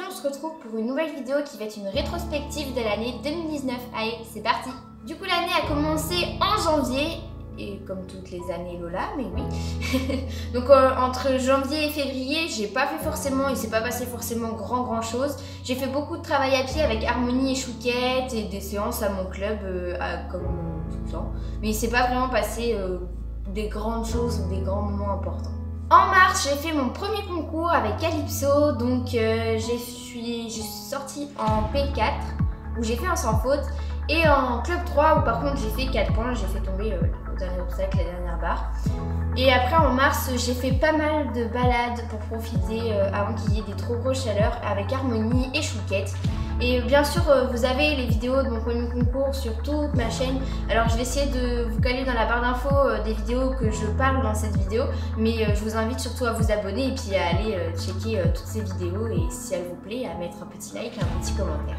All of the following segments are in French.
aujourd'hui on se retrouve pour une nouvelle vidéo qui va être une rétrospective de l'année 2019. Allez, c'est parti. Du coup l'année a commencé en janvier, et comme toutes les années Lola, mais oui. Donc entre janvier et février, j'ai pas fait forcément, il s'est pas passé forcément grand chose. J'ai fait beaucoup de travail à pied avec Harmonie et Chouquette et des séances à mon club comme tout le temps. Mais il s'est pas vraiment passé des grandes choses ou des grands moments importants. En mars, j'ai fait mon premier concours avec Calypso, donc je suis sortie en P4 où j'ai fait un sans faute et en club 3 où par contre j'ai fait 4 points, j'ai fait tomber le dernier obstacle, la dernière barre. Et après en mars, j'ai fait pas mal de balades pour profiter avant qu'il y ait des trop grosses chaleurs avec Harmonie et Chouquette. Et bien sûr, vous avez les vidéos de mon premier concours sur toute ma chaîne. Alors je vais essayer de vous caler dans la barre d'infos des vidéos que je parle dans cette vidéo. Mais je vous invite surtout à vous abonner et puis à aller checker toutes ces vidéos. Et si elles vous plaît, à mettre un petit like et un petit commentaire.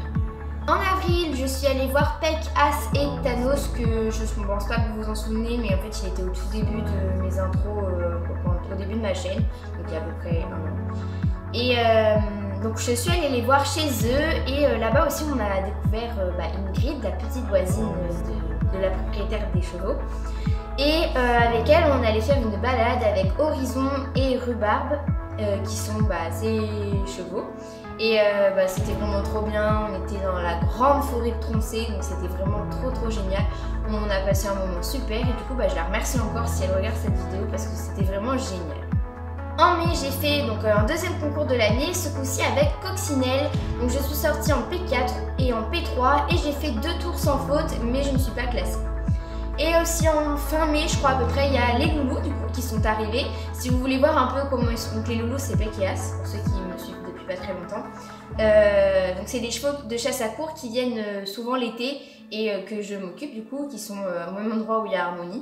En avril, je suis allée voir Peck, As et Thanos, que je ne pense pas que vous vous en souvenez, mais en fait il était au tout début de mes intros, au début de ma chaîne, donc il y a à peu près un an. Et donc je suis allée les voir chez eux, et là-bas aussi on a découvert Ingrid, la petite voisine de la propriétaire des chevaux. Et avec elle, on allait faire une balade avec Horizon et Rhubarbe, qui sont ses chevaux. Et c'était vraiment trop bien, on était dans la grande forêt de Troncé, donc c'était vraiment trop génial. On a passé un moment super et du coup je la remercie encore si elle regarde cette vidéo parce que c'était vraiment génial. En mai, j'ai fait donc un deuxième concours de l'année, ce coup-ci avec Coccinelle. Donc je suis sortie en P4 et en P3 et j'ai fait 2 tours sans faute, mais je ne suis pas classée. Et aussi en fin mai, je crois à peu près, il y a les loulous du coup qui sont arrivés. Si vous voulez voir un peu comment ils sont, donc les loulous c'est Peck et As, pour ceux qui me suivent depuis pas très longtemps. Donc c'est des chevaux de chasse à court qui viennent souvent l'été et que je m'occupe du coup, qui sont au même endroit où il y a Harmonie.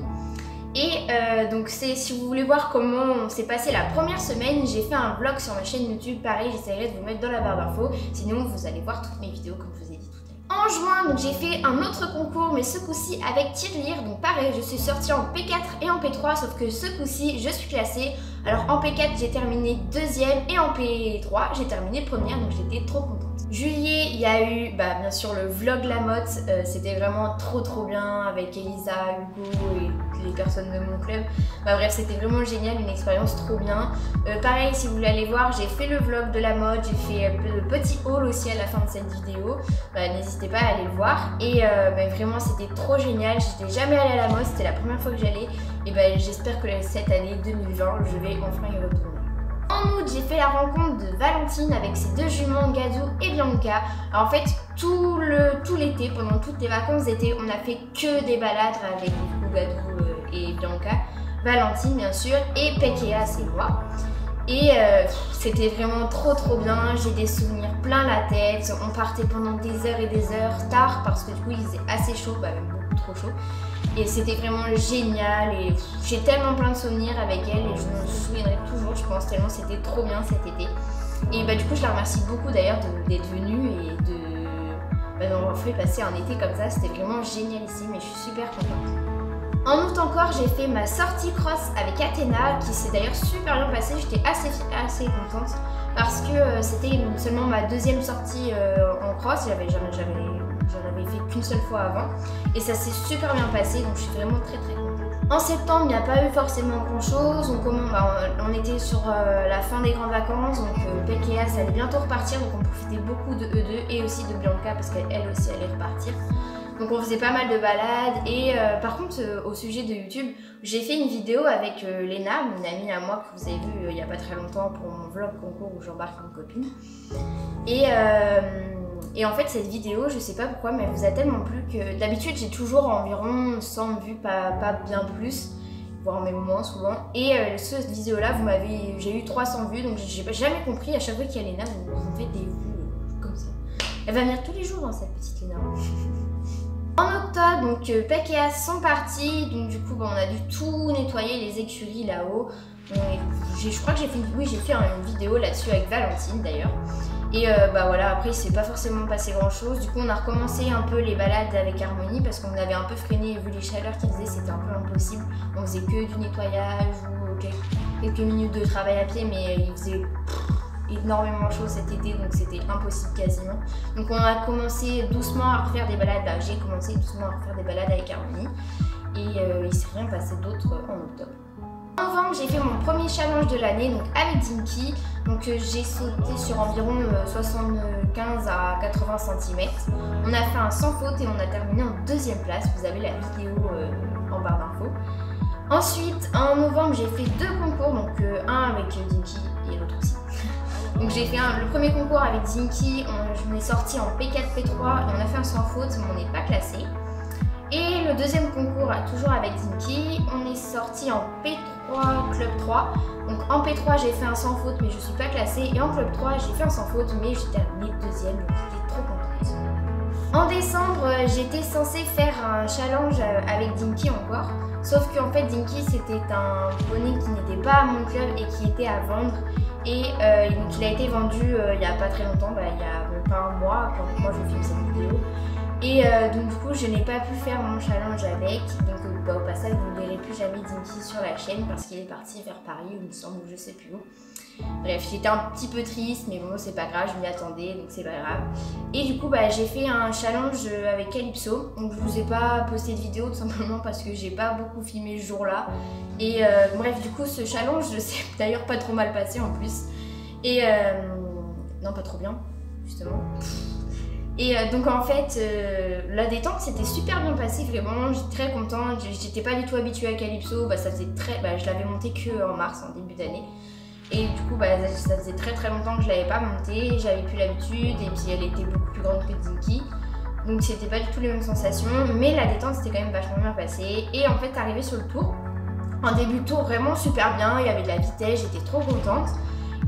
Et donc si vous voulez voir comment s'est passé la première semaine, j'ai fait un vlog sur ma chaîne YouTube, pareil j'essaierai de vous mettre dans la barre d'infos, sinon vous allez voir toutes mes vidéos comme je vous ai dit tout à l'heure. En juin, donc j'ai fait un autre concours, mais ce coup-ci avec tirelire, donc pareil je suis sortie en P4 et en P3, sauf que ce coup-ci je suis classée. Alors en P4 j'ai terminé deuxième et en P3 j'ai terminé première, donc j'étais trop contente. Juillet, il y a eu bien sûr le vlog La Motte, c'était vraiment trop bien avec Elisa, Hugo et les personnes de mon club. Bref, c'était vraiment génial, une expérience trop bien. Pareil, si vous voulez aller voir, j'ai fait le vlog de La Motte, j'ai fait le petit haul aussi à la fin de cette vidéo. N'hésitez pas à aller le voir. Et vraiment, c'était trop génial. J'étais jamais allée à La Motte, c'était la première fois que j'allais. Et j'espère que cette année 2020, je vais enfin y retourner. En août, j'ai fait la rencontre de Valentine avec ses 2 juments Gadou et Bianca. Alors, en fait, tout l'été, pendant toutes les vacances d'été, on a fait que des balades avec Gadou et Bianca. Valentine, bien sûr, et Peck et As et moi. Et c'était vraiment trop bien, j'ai des souvenirs plein la tête. On partait pendant des heures et des heures tard parce que du coup il faisait assez chaud, même beaucoup trop chaud. Et c'était vraiment génial et j'ai tellement plein de souvenirs avec elle et je me souviendrai toujours, je pense, tellement c'était trop bien cet été. Et du coup je la remercie beaucoup d'ailleurs d'être venue et d'avoir fait passer un été comme ça, c'était vraiment génial ici, mais je suis super contente. En août encore, j'ai fait ma sortie cross avec Athéna qui s'est d'ailleurs super bien passée, j'étais assez contente parce que c'était seulement ma deuxième sortie en cross, j'en avais fait qu'une seule fois avant et ça s'est super bien passé, donc je suis vraiment très contente. En septembre, il n'y a pas eu forcément grand chose, on était sur la fin des grandes vacances, donc Peck et As allait bientôt repartir, donc on profitait beaucoup de eux deux et aussi de Bianca parce qu'elle aussi allait repartir. Donc on faisait pas mal de balades et par contre au sujet de YouTube, j'ai fait une vidéo avec Léna, une amie à moi que vous avez vue il y a pas très longtemps pour mon vlog concours où j'embarque une copine. Et en fait cette vidéo, je sais pas pourquoi, mais elle vous a tellement plu que d'habitude j'ai toujours environ 100 vues, pas bien plus, voire même moins souvent. Et cette vidéo là, j'ai eu 300 vues, donc j'ai jamais compris, à chaque fois qu'il y a Léna, vous faites des vues comme ça. Elle va venir tous les jours, hein, cette petite Léna. En octobre, donc Peck et As sont partis, donc du coup on a dû tout nettoyer, les écuries là-haut. Je crois que j'ai fait une vidéo là-dessus avec Valentine d'ailleurs. Et voilà, après il s'est pas forcément passé grand chose, du coup on a recommencé un peu les balades avec Harmonie parce qu'on avait un peu freiné, vu les chaleurs qu'il faisait, c'était un peu impossible. On faisait que du nettoyage ou quelques minutes de travail à pied, mais il énormément chaud cet été, donc c'était impossible quasiment. Donc on a commencé doucement à refaire des balades, j'ai commencé doucement à refaire des balades avec Harmonie. Et il s'est rien passé d'autre en octobre. En novembre, j'ai fait mon premier challenge de l'année, donc avec Dinky. Donc j'ai sauté sur environ 75 à 80 cm. On a fait un sans faute et on a terminé en deuxième place. Vous avez la vidéo en barre d'infos. Ensuite, en novembre, j'ai fait deux concours, donc un avec Dinky et l'autre aussi. Donc j'ai fait le premier concours avec Dinky, je m'ai sorti en P4, P3 et on a fait un sans faute, mais on n'est pas classé. Et le deuxième concours, toujours avec Dinky, on est sorti en P3, Club 3. Donc en P3, j'ai fait un sans faute, mais je ne suis pas classée. Et en Club 3, j'ai fait un sans faute, mais j'ai terminé deuxième, donc j'étais trop contente. En décembre, j'étais censée faire un challenge avec Dinky encore. Sauf qu'en fait, Dinky, c'était un poney qui n'était pas à mon club et qui était à vendre. Et donc il a été vendu il n'y a pas très longtemps, il y a même pas un mois, quand moi je filme cette vidéo. Et donc du coup je n'ai pas pu faire mon challenge avec, donc au passage vous ne verrez plus jamais Dinky sur la chaîne parce qu'il est parti vers Paris, il me semble, ou je sais plus où. Bref, j'étais un petit peu triste, mais bon c'est pas grave, je m'y attendais, donc c'est pas grave. Et du coup j'ai fait un challenge avec Calypso, donc je vous ai pas posté de vidéo tout simplement parce que j'ai pas beaucoup filmé ce jour-là. Et bref, du coup ce challenge s'est d'ailleurs pas trop mal passé en plus. Et non, pas trop bien, justement. Et donc en fait, la détente s'était super bien passée, vraiment, j'étais très contente. J'étais pas du tout habituée à Calypso, ça faisait je l'avais monté que en mars, en début d'année. Et du coup, ça faisait très longtemps que je l'avais pas montée, j'avais plus l'habitude, et puis elle était beaucoup plus grande que Dinky. Donc c'était pas du tout les mêmes sensations, mais la détente s'était quand même vachement bien passée. Et en fait, arrivé sur le tour, en début de tour vraiment super bien, il y avait de la vitesse, j'étais trop contente.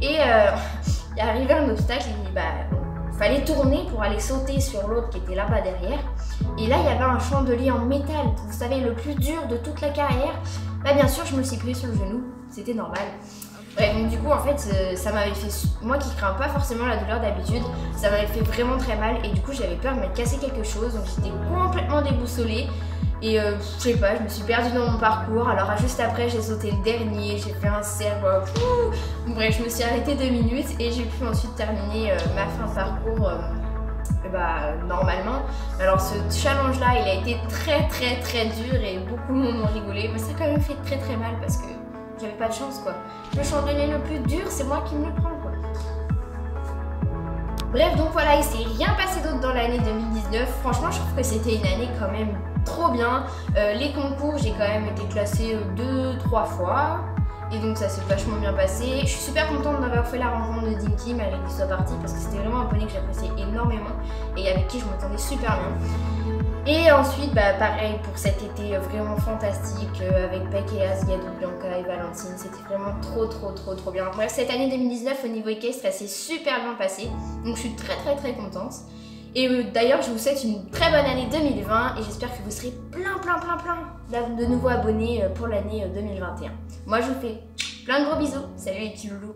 Et il est arrivé un obstacle, il fallait tourner pour aller sauter sur l'autre qui était là-bas derrière. Et là, il y avait un chandelier en métal, vous savez, le plus dur de toute la carrière. Bien sûr, je me suis prise sur le genou, c'était normal. Ouais, donc du coup, en fait, ça m'avait fait, moi qui crains pas forcément la douleur d'habitude, ça m'avait fait vraiment très mal. Et du coup, j'avais peur de me casser quelque chose, donc j'étais complètement déboussolée. Et je sais pas, je me suis perdue dans mon parcours. Alors juste après, j'ai sauté le dernier, j'ai fait un cercle. Bref, je me suis arrêtée 2 minutes et j'ai pu ensuite terminer ma fin de parcours normalement. Alors ce challenge là, il a été très dur et beaucoup de monde ont rigolé. Mais ça a quand même fait très mal parce que j'avais pas de chance quoi. Le chandelier le plus dur, c'est moi qui me le prends quoi. Bref, donc voilà, il s'est rien passé d'autre dans l'année 2019. Franchement, je trouve que c'était une année quand même trop bien. Les concours, j'ai quand même été classée 2-3 fois. Et donc ça s'est vachement bien passé. Je suis super contente d'avoir fait la rencontre de Dinky malgré qu'il soit parti parce que c'était vraiment un poney que j'appréciais énormément et avec qui je m'entendais super bien. Et ensuite, pareil pour cet été vraiment fantastique avec Peck et As, Gado, Bianca et Valentine. C'était vraiment trop bien. Bref, cette année 2019 au niveau équestre, ça s'est super bien passé. Donc je suis très contente. Et d'ailleurs, je vous souhaite une très bonne année 2020 et j'espère que vous serez plein de nouveaux abonnés pour l'année 2021. Moi, je vous fais plein de gros bisous. Salut les petits loulous.